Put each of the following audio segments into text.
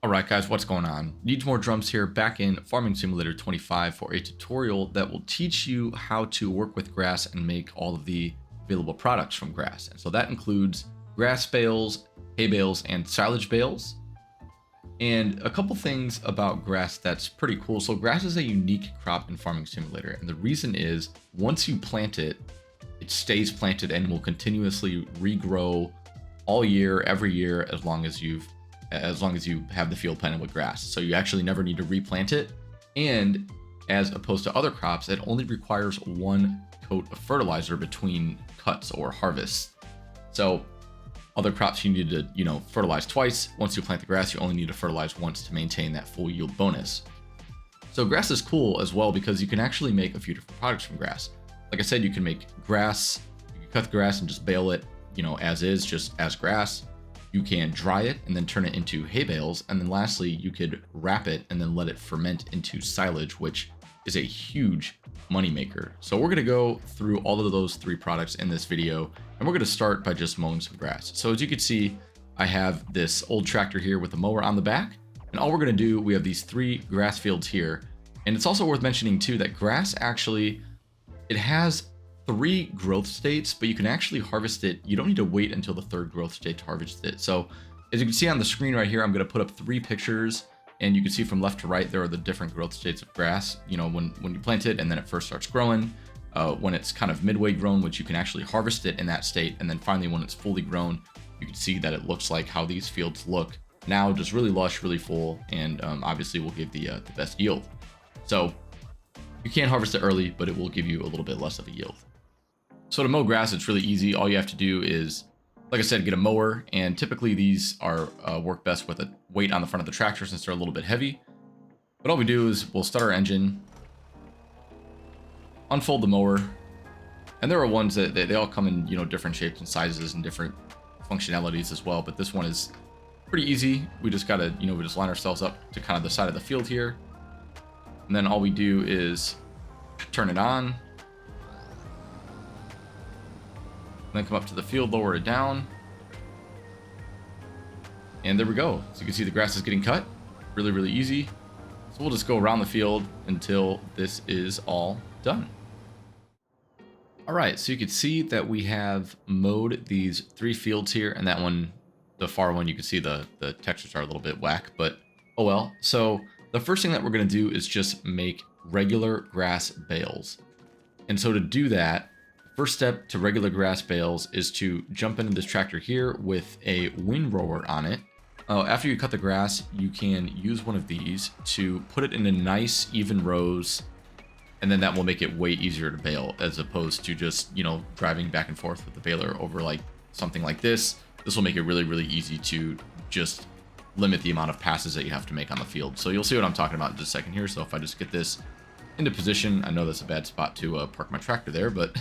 Alright guys, what's going on? Needs more drums here back in Farming Simulator 25 for a tutorial that will teach you how to work with grass and make all of the available products from grass. And so that includes grass bales, hay bales, and silage bales. And a couple things about grass that's pretty cool. So grass is a unique crop in Farming Simulator, and the reason is once you plant it, it stays planted and will continuously regrow all year, every year, as long as you have the field planted with grass. So you actually never need to replant it. And as opposed to other crops, it only requires one coat of fertilizer between cuts or harvests. So other crops you need to, fertilize twice. Once you plant the grass, you only need to fertilize once to maintain that full yield bonus. So grass is cool as well because you can actually make a few different products from grass. Like I said, you can make grass, you can cut the grass and just bale it, as is, just as grass. You can dry it and then turn it into hay bales. And then lastly, you could wrap it and then let it ferment into silage, which is a huge money maker. So we're going to go through all of those three products in this video, and we're going to start by just mowing some grass. So as you can see, I have this old tractor here with a mower on the back, and all we're going to do, we have these three grass fields here. And it's also worth mentioning too that grass actually, it has 3 growth states, but you can actually harvest it. You don't need to wait until the 3rd growth state to harvest it. So as you can see on the screen right here, I'm going to put up 3 pictures, and you can see from left to right, there are the different growth states of grass, when you plant it and then it first starts growing, when it's kind of midway grown, which you can actually harvest it in that state. And then finally, when it's fully grown, you can see that it looks like how these fields look now, just really lush, really full, and obviously will give the best yield. So you can harvest it early, but it will give you a little bit less of a yield. So to mow grass, it's really easy. All you have to do is, like I said, get a mower, and typically these are work best with a weight on the front of the tractor since they're a little bit heavy. But all we do is we'll start our engine, unfold the mower, and there are ones that they all come in different shapes and sizes and different functionalities as well. But this one is pretty easy. We just gotta we just line ourselves up to kind of the side of the field here, and then all we do is turn it on. Then come up to the field, lower it down, and there we go. So you can see the grass is getting cut. Really, really easy. So we'll just go around the field until this is all done. All right, so you can see that we have mowed these 3 fields here, and that one, the far one, you can see the textures are a little bit whack, but oh well. So the first thing that we're going to do is just make regular grass bales. And so to do that, first step to regular grass bales is to jump into this tractor here with a windrower on it. After you cut the grass, you can use one of these to put it into nice even rows, and then that will make it way easier to bale as opposed to just, driving back and forth with the baler over like something like this. This will make it really, really easy to just limit the amount of passes that you have to make on the field. So you'll see what I'm talking about in just a second here. So if I just get this into position, I know that's a bad spot to park my tractor there, but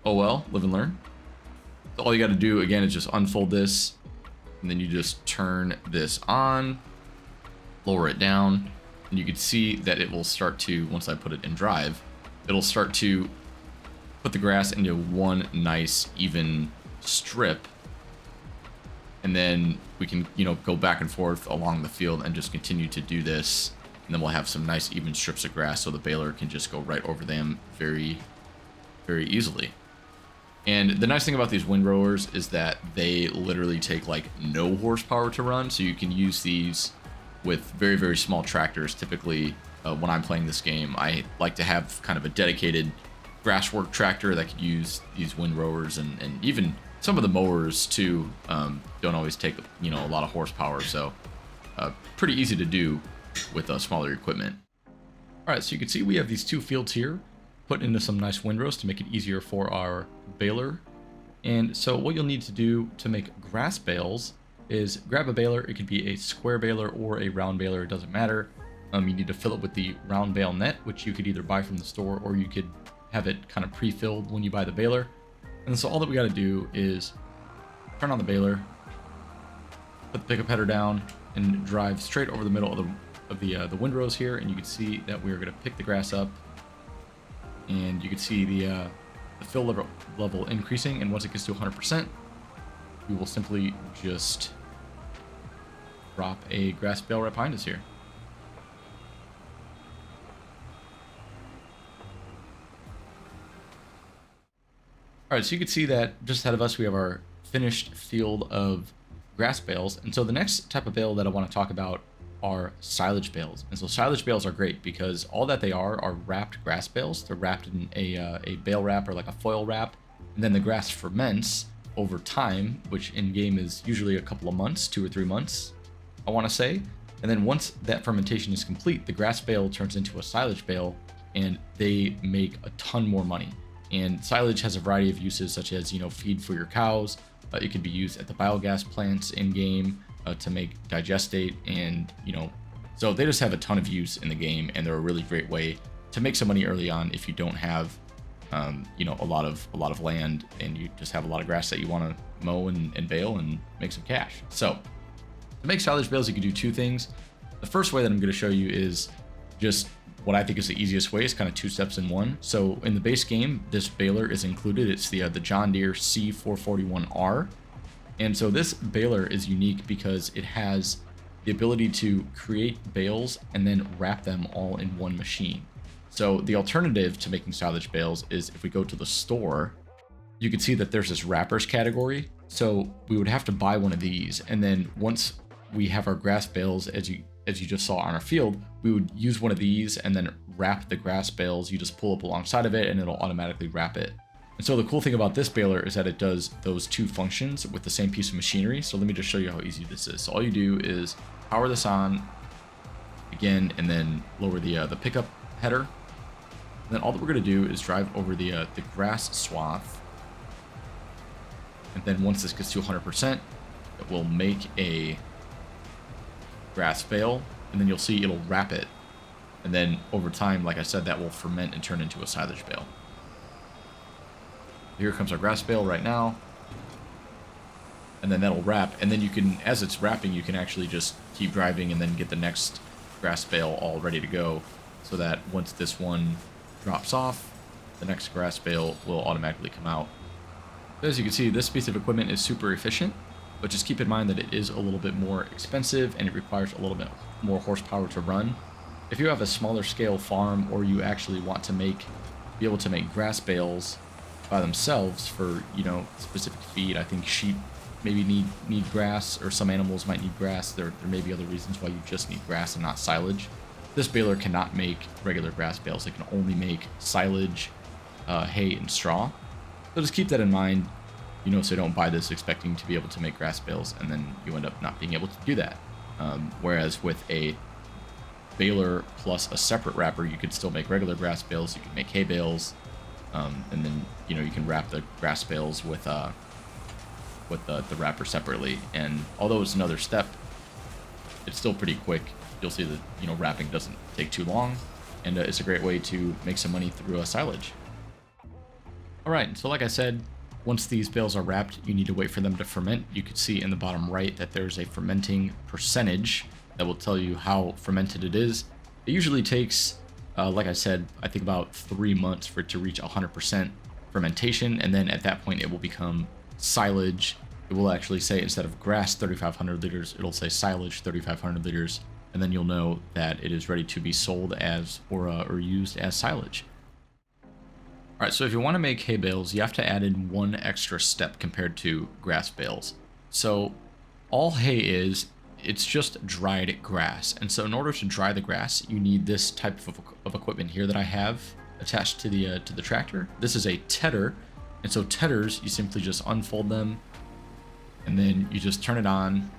oh well, live and learn. So all you got to do again is just unfold this, and then you just turn this on, lower it down, and you can see that it will start to, once I put it in drive, it'll start to put the grass into one nice even strip, and then we can go back and forth along the field and just continue to do this. And then we'll have some nice even strips of grass so the baler can just go right over them very, very easily. And the nice thing about these windrowers is that they literally take like no horsepower to run. So you can use these with very, very small tractors. Typically, when I'm playing this game, I like to have kind of a dedicated grass work tractor that could use these windrowers, and even some of the mowers too don't always take a lot of horsepower. So pretty easy to do with smaller equipment. All right, so you can see we have these 2 fields here put into some nice windrows to make it easier for our baler. And so what you'll need to do to make grass bales is grab a baler. It could be a square baler or a round baler, it doesn't matter. You need to fill it with the round bale net, which you could either buy from the store or you could have it kind of pre-filled when you buy the baler. And so all that we got to do is turn on the baler, put the pickup header down, and drive straight over the middle of the windrows here, and you can see that we are going to pick the grass up, and you can see the fill level increasing, and once it gets to 100%, we will simply just drop a grass bale right behind us here. All right, so you can see that just ahead of us, we have our finished field of grass bales. And so the next type of bale that I want to talk about are silage bales. And so silage bales are great because all that they are wrapped grass bales. They're wrapped in a bale wrap or like a foil wrap. And then the grass ferments over time, which in game is usually a couple of months, 2 or 3 months, I want to say. And then once that fermentation is complete, the grass bale turns into a silage bale and they make a ton more money. And silage has a variety of uses, such as, feed for your cows. It can be used at the biogas plants in game to make digestate, and so they just have a ton of use in the game, and they're a really great way to make some money early on if you don't have, a lot of land and you just have a lot of grass that you want to mow and bale and make some cash. So to make silage bales, you can do 2 things. The first way that I'm going to show you is just what I think is the easiest way. Is kind of 2 steps in one. So in the base game, this baler is included. It's the John Deere C441R. And so this baler is unique because it has the ability to create bales and then wrap them all in one machine. So the alternative to making silage bales is if we go to the store, you can see that there's this wrappers category. So we would have to buy one of these. And then once we have our grass bales, as you just saw on our field, we would use one of these and then wrap the grass bales. You just pull up alongside of it and it'll automatically wrap it. And so the cool thing about this baler is that it does those 2 functions with the same piece of machinery. So let me just show you how easy this is. So all you do is power this on again and then lower the pickup header. And then all that we're going to do is drive over the grass swath. And then once this gets to 100%, it will make a grass bale, and then you'll see it'll wrap it, and then over time, like I said, that will ferment and turn into a silage bale. Here comes our grass bale right now, and then that'll wrap, and then you can, as it's wrapping, you can actually just keep driving and then get the next grass bale all ready to go, so that once this one drops off, the next grass bale will automatically come out. As you can see, this piece of equipment is super efficient, but just keep in mind that it is a little bit more expensive and it requires a little bit more horsepower to run. If you have a smaller scale farm, or you actually want to be able to make grass bales by themselves for, specific feed. I think sheep maybe need grass, or some animals might need grass. There may be other reasons why you just need grass and not silage. This baler cannot make regular grass bales. It can only make silage, hay, and straw. So just keep that in mind. So don't buy this expecting to be able to make grass bales, and then you end up not being able to do that. Whereas with a baler plus a separate wrapper, you could still make regular grass bales. You can make hay bales, and then you can wrap the grass bales with the wrapper separately. And although it's another step, it's still pretty quick. You'll see that wrapping doesn't take too long, and it's a great way to make some money through a silage. All right, so like I said, once these bales are wrapped, you need to wait for them to ferment. You can see in the bottom right that there's a fermenting percentage that will tell you how fermented it is. It usually takes, like I said, I think about 3 months for it to reach 100% fermentation, and then at that point it will become silage. It will actually say, instead of grass 3,500 liters, it'll say silage 3,500 liters, and then you'll know that it is ready to be sold as or used as silage. All right, so if you want to make hay bales, you have to add in one extra step compared to grass bales. So all hay is, it's just dried grass. And so in order to dry the grass, you need this type of equipment here that I have attached to the tractor. This is a tedder. And so tedders, you simply just unfold them, and then you just turn it on,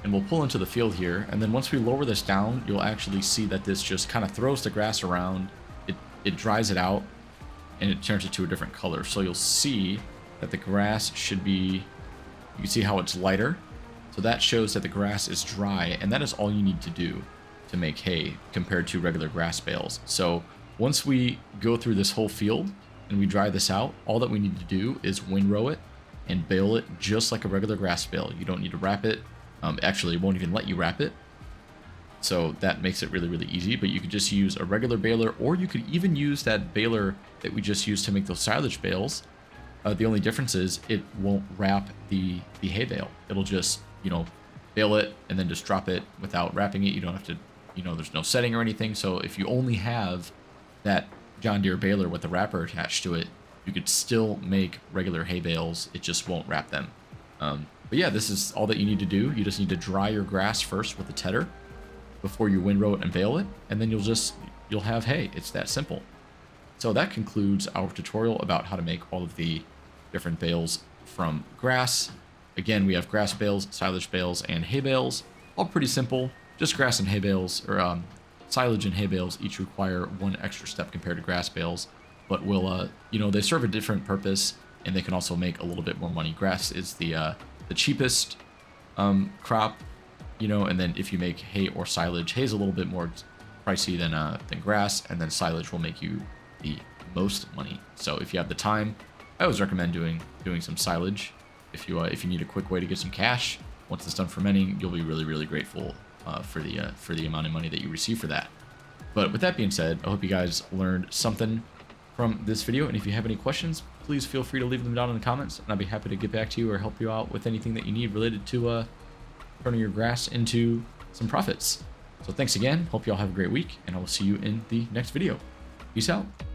and we'll pull into the field here. And then once we lower this down, you'll actually see that this just kind of throws the grass around. It dries it out, and it turns it to a different color. So you'll see that the grass should be, you can see how it's lighter. So that shows that the grass is dry, and that is all you need to do to make hay compared to regular grass bales. So once we go through this whole field and we dry this out, all that we need to do is windrow it and bale it just like a regular grass bale. You don't need to wrap it. Actually, it won't even let you wrap it. So that makes it really, really easy. But you could just use a regular baler, or you could even use that baler that we just used to make those silage bales. The only difference is it won't wrap the hay bale. It'll just, bale it, and then just drop it without wrapping it. You don't have to, there's no setting or anything. So if you only have that John Deere baler with the wrapper attached to it, you could still make regular hay bales. It just won't wrap them. But yeah, this is all that you need to do. You just need to dry your grass first with a tedder before you windrow it and bale it, and then you'll have hay. It's that simple. So that concludes our tutorial about how to make all of the different bales from grass. Again, we have grass bales, silage bales, and hay bales. All pretty simple. Just grass and hay bales, or silage and hay bales each require one extra step compared to grass bales, but will they serve a different purpose, and they can also make a little bit more money. Grass is the cheapest crop, and then if you make hay or silage, hay is a little bit more pricey than grass, and then silage will make you the most money. So if you have the time, I always recommend doing some silage. If you need a quick way to get some cash, once it's done fermenting, you'll be really, really grateful for the amount of money that you receive for that. But with that being said, I hope you guys learned something from this video, and if you have any questions, please feel free to leave them down in the comments, and I'll be happy to get back to you or help you out with anything that you need related to turning your grass into some profits. So thanks again. Hope you all have a great week, and I will see you in the next video. Peace out.